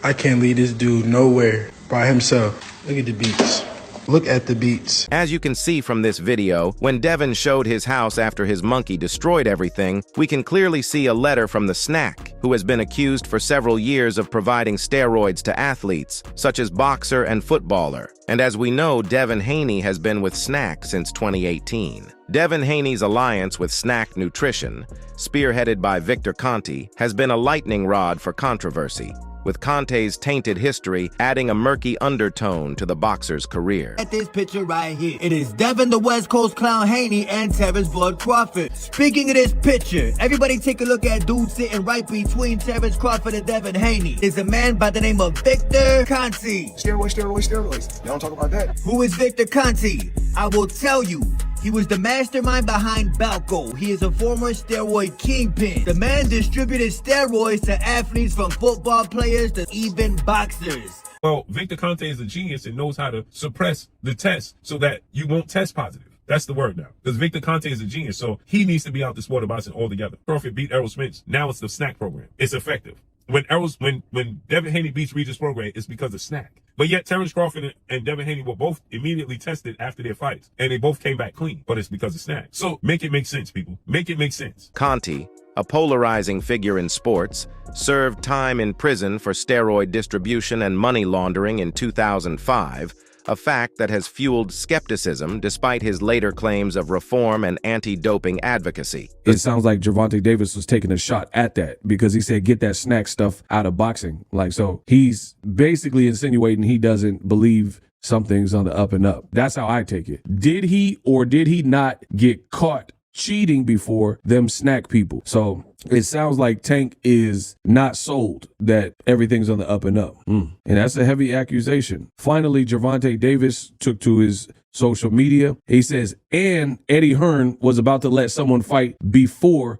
I can't lead this dude nowhere by himself. Look at the beats. Look at the beats. As you can see from this video, when Devin showed his house after his monkey destroyed everything, we can clearly see a letter from the snack, who has been accused for several years of providing steroids to athletes, such as boxer and footballer. And as we know, Devin Haney has been with Snack since 2018. Devin Haney's alliance with Snack Nutrition, spearheaded by Victor Conte, has been a lightning rod for controversy, with Conte's tainted history adding a murky undertone to the boxer's career. At this picture right here, it is Devin the West Coast Clown Haney and Terrence Blood Crawford. Speaking of this picture, everybody take a look at dude sitting right between Terrence Crawford and Devin Haney. Is a man by the name of Victor Conte. Steroids. They don't talk about that. Who is Victor Conte? I will tell you. He was the mastermind behind Balco. He is a former steroid kingpin. The man distributed steroids to athletes from football players to even boxers. Well, Victor Conte is a genius and knows how to suppress the test so that you won't test positive. That's the word now. Because Victor Conte is a genius, so he needs to be out the sport of boxing altogether. Crawford beat Errol Spence. Now it's the Snack program. It's effective. When Devin Haney beats Regis Prograis, it's because of Snack. But yet Terrence Crawford and Devin Haney were both immediately tested after their fights, and they both came back clean, but it's because of Snack. So make it make sense, people. Make it make sense. Conte, a polarizing figure in sports, served time in prison for steroid distribution and money laundering in 2005, a fact that has fueled skepticism despite his later claims of reform and anti-doping advocacy. It sounds like Gervonta Davis was taking a shot at that because he said, get that Snack stuff out of boxing. So he's basically insinuating he doesn't believe something's on the up and up. That's how I take it. Did he or did he not get caught cheating before them Snack people? So it sounds like Tank is not sold that everything's on the up and up. And that's a heavy accusation. Finally, Gervonta Davis took to his social media. He says, and Eddie Hearn was about to let someone fight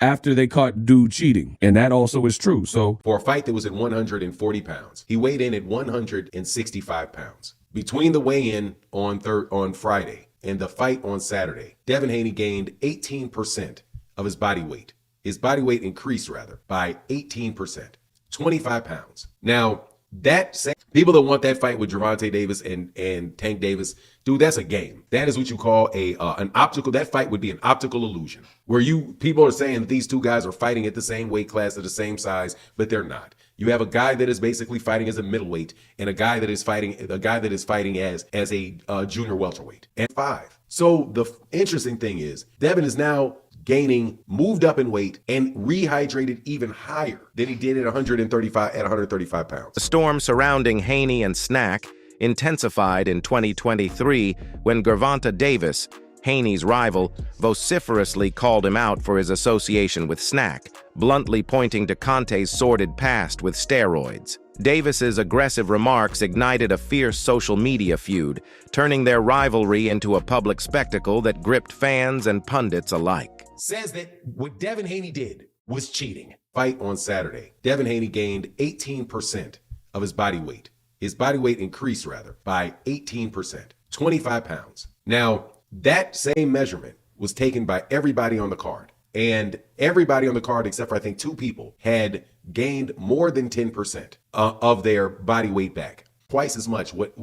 after they caught dude cheating. And that also is true. So for a fight that was at 140 pounds, he weighed in at 165 pounds. Between the weigh-in on Friday and the fight on Saturday, Devin Haney gained 18% of his body weight. His body weight increased, by 18%, 25 pounds. Now, people that want that fight with Gervonta Davis and Tank Davis, dude, that's a game. That is what you call that fight would be an optical illusion, where people are saying that these two guys are fighting at the same weight class, at the same size, but they're not. You have a guy that is basically fighting as a middleweight and a guy that is fighting as a junior welterweight and 5. So the interesting thing is Devin is now moved up in weight and rehydrated even higher than he did at 135 pounds. The storm surrounding Haney and Snack intensified in 2023 when Gervonta Davis, Haney's rival, vociferously called him out for his association with Snack, bluntly pointing to Conte's sordid past with steroids. Davis's aggressive remarks ignited a fierce social media feud, turning their rivalry into a public spectacle that gripped fans and pundits alike. Says that what Devin Haney did was cheating. Fight on Saturday, Devin Haney gained 18% of his body weight. His body weight increased, by 18%, 25 pounds. Now, that same measurement was taken by everybody on the card. And everybody on the card, except for I think 2 people, had gained more than 10% of their body weight back. Twice as much. What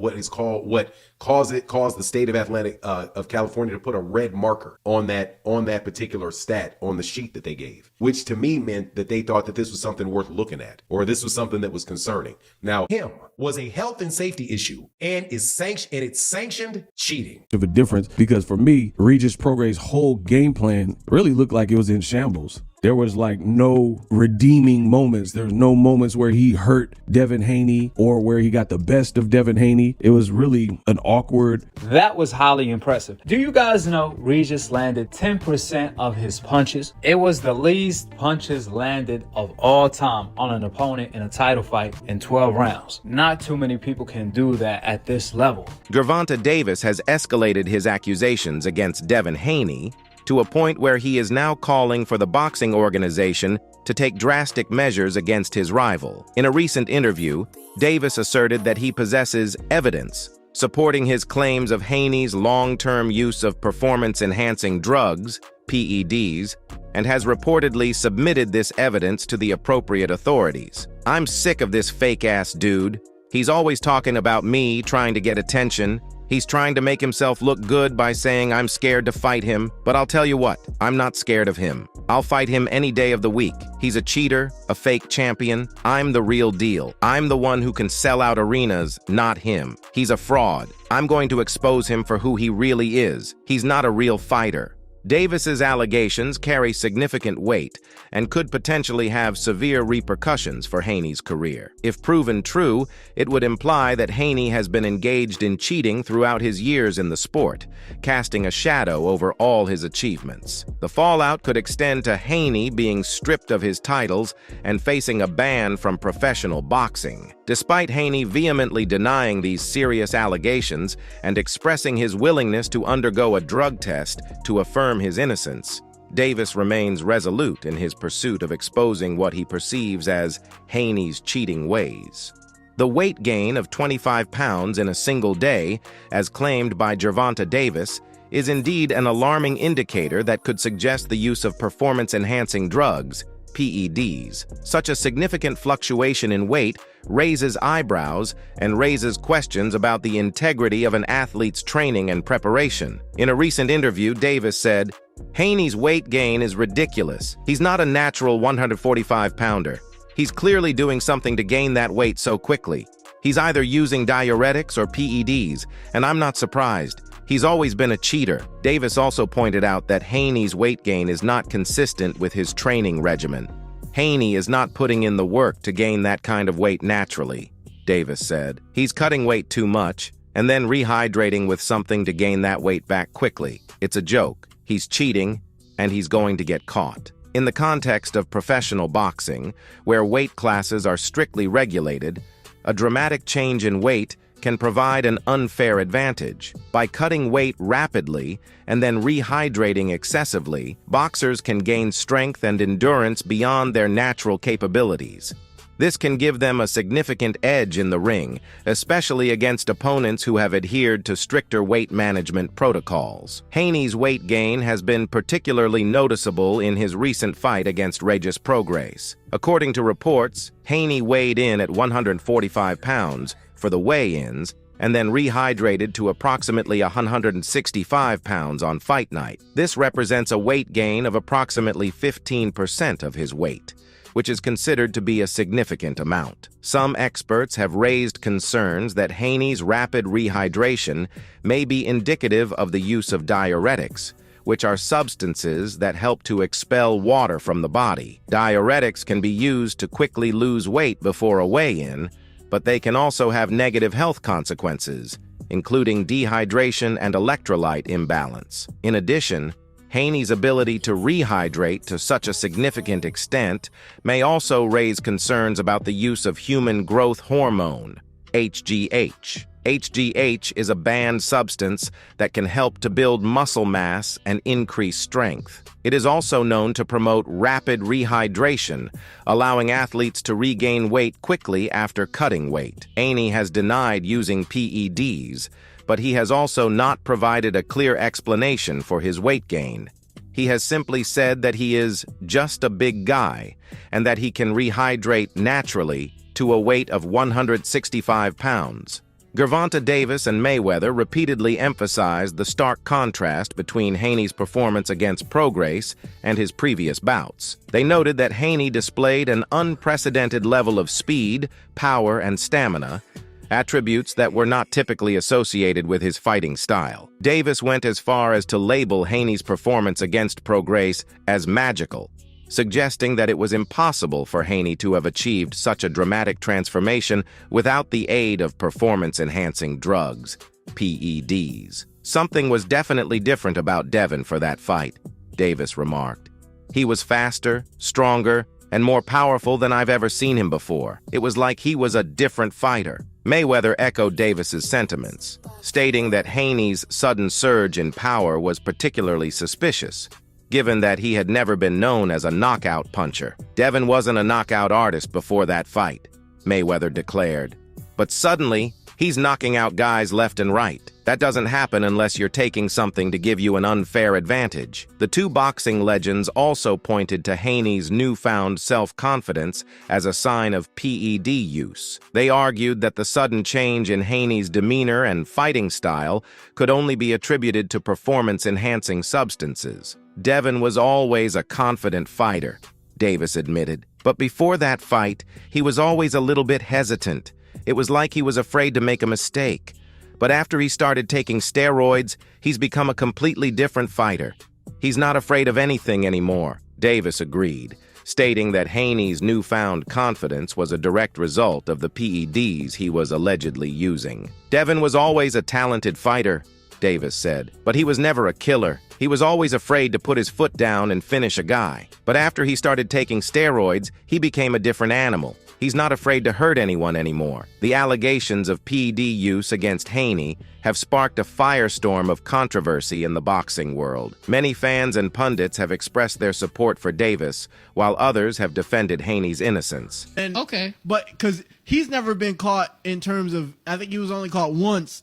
caused the state of California to put a red marker on that particular stat on the sheet that they gave, which to me meant that they thought that this was something worth looking at, or this was something that was concerning. Now, him was a health and safety issue, and it's sanctioned cheating. Of a difference, because for me, Regis Prograis' whole game plan really looked like it was in shambles. There was no redeeming moments. There's no moments where he hurt Devin Haney or where he got the best of Devin Haney. It was really an awkward. That was highly impressive. Do you guys know Regis landed 10% of his punches? It was the least punches landed of all time on an opponent in a title fight in 12 rounds. Not too many people can do that at this level. Gervonta Davis has escalated his accusations against Devin Haney to a point where he is now calling for the boxing organization to take drastic measures against his rival. In a recent interview, Davis asserted that he possesses evidence supporting his claims of Haney's long-term use of performance-enhancing drugs, PEDs, and has reportedly submitted this evidence to the appropriate authorities. "I'm sick of this fake-ass dude. He's always talking about me, trying to get attention. He's trying to make himself look good by saying I'm scared to fight him, but I'll tell you what, I'm not scared of him. I'll fight him any day of the week. He's a cheater, a fake champion. I'm the real deal. I'm the one who can sell out arenas, not him. He's a fraud. I'm going to expose him for who he really is. He's not a real fighter." Davis's allegations carry significant weight and could potentially have severe repercussions for Haney's career. If proven true, it would imply that Haney has been engaged in cheating throughout his years in the sport, casting a shadow over all his achievements. The fallout could extend to Haney being stripped of his titles and facing a ban from professional boxing. Despite Haney vehemently denying these serious allegations and expressing his willingness to undergo a drug test to affirm his innocence, Davis remains resolute in his pursuit of exposing what he perceives as Haney's cheating ways. The weight gain of 25 pounds in a single day, as claimed by Gervonta Davis, is indeed an alarming indicator that could suggest the use of performance-enhancing drugs, PEDs. Such a significant fluctuation in weight raises eyebrows and raises questions about the integrity of an athlete's training and preparation. In a recent interview, Davis said, "Haney's weight gain is ridiculous. He's not a natural 145-pounder. He's clearly doing something to gain that weight so quickly. He's either using diuretics or PEDs, and I'm not surprised. He's always been a cheater." Davis also pointed out that Haney's weight gain is not consistent with his training regimen. "Haney is not putting in the work to gain that kind of weight naturally," Davis said. "He's cutting weight too much and then rehydrating with something to gain that weight back quickly. It's a joke. He's cheating, and he's going to get caught." In the context of professional boxing, where weight classes are strictly regulated, a dramatic change in weight can provide an unfair advantage. By cutting weight rapidly and then rehydrating excessively, boxers can gain strength and endurance beyond their natural capabilities. This can give them a significant edge in the ring, especially against opponents who have adhered to stricter weight management protocols. Haney's weight gain has been particularly noticeable in his recent fight against Regis Prograis. According to reports, Haney weighed in at 145 pounds for the weigh-ins and then rehydrated to approximately 165 pounds on fight night. This represents a weight gain of approximately 15% of his weight, which is considered to be a significant amount. Some experts have raised concerns that Haney's rapid rehydration may be indicative of the use of diuretics, which are substances that help to expel water from the body. Diuretics can be used to quickly lose weight before a weigh-in, but they can also have negative health consequences, including dehydration and electrolyte imbalance. In addition, Haney's ability to rehydrate to such a significant extent may also raise concerns about the use of human growth hormone, HGH. HGH is a banned substance that can help to build muscle mass and increase strength. It is also known to promote rapid rehydration, allowing athletes to regain weight quickly after cutting weight. Haney has denied using PEDs, but he has also not provided a clear explanation for his weight gain. He has simply said that he is just a big guy and that he can rehydrate naturally to a weight of 165 pounds. Gervonta Davis and Mayweather repeatedly emphasized the stark contrast between Haney's performance against Prograis and his previous bouts. They noted that Haney displayed an unprecedented level of speed, power, and stamina, attributes that were not typically associated with his fighting style. Davis went as far as to label Haney's performance against Prograis as magical, suggesting that it was impossible for Haney to have achieved such a dramatic transformation without the aid of performance-enhancing drugs, PEDs. "Something was definitely different about Devin for that fight," Davis remarked. "He was faster, stronger, and more powerful than I've ever seen him before. It was like he was a different fighter." Mayweather echoed Davis's sentiments, stating that Haney's sudden surge in power was particularly suspicious, given that he had never been known as a knockout puncher. "Devin wasn't a knockout artist before that fight," Mayweather declared. "But suddenly, He's knocking out guys left and right. That doesn't happen unless you're taking something to give you an unfair advantage. The two boxing legends also pointed to Haney's newfound self-confidence as a sign of PED use. They argued that the sudden change in Haney's demeanor and fighting style could only be attributed to performance-enhancing substances. Devin was always a confident fighter, Davis admitted. But before that fight, he was always a little bit hesitant. It was like he was afraid to make a mistake. But after he started taking steroids, he's become a completely different fighter. He's not afraid of anything anymore, Davis agreed, stating that Haney's newfound confidence was a direct result of the PEDs he was allegedly using. Devin was always a talented fighter, Davis said, but he was never a killer. He was always afraid to put his foot down and finish a guy. But after he started taking steroids, he became a different animal. He's not afraid to hurt anyone anymore. The allegations of PED use against Haney have sparked a firestorm of controversy in the boxing world. Many fans and pundits have expressed their support for Davis, while others have defended Haney's innocence. And, okay. But because he's never been caught in terms of, I think he was only caught once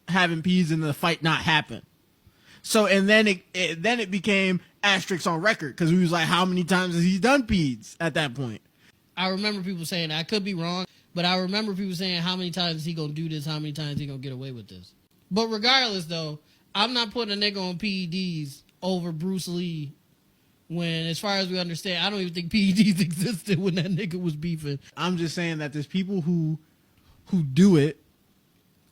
having PEDs and the fight not happen. So, and then it became asterisks on record because we was like, how many times has he done PEDs at that point? I remember people saying, I could be wrong, but I remember people saying, how many times is he going to do this? How many times is he going to get away with this? But regardless, though, I'm not putting a nigga on PEDs over Bruce Lee when, as far as we understand, I don't even think PEDs existed when that nigga was beefing. I'm just saying that there's people who do it,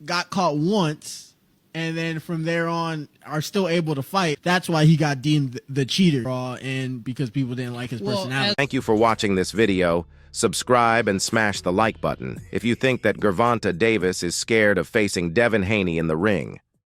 got caught once, and then from there on are still able to fight. That's why he got deemed the cheater, and because people didn't like his personality. Thank you for watching this video. Subscribe and smash the like button if you think that Gervonta Davis is scared of facing Devin Haney in the ring.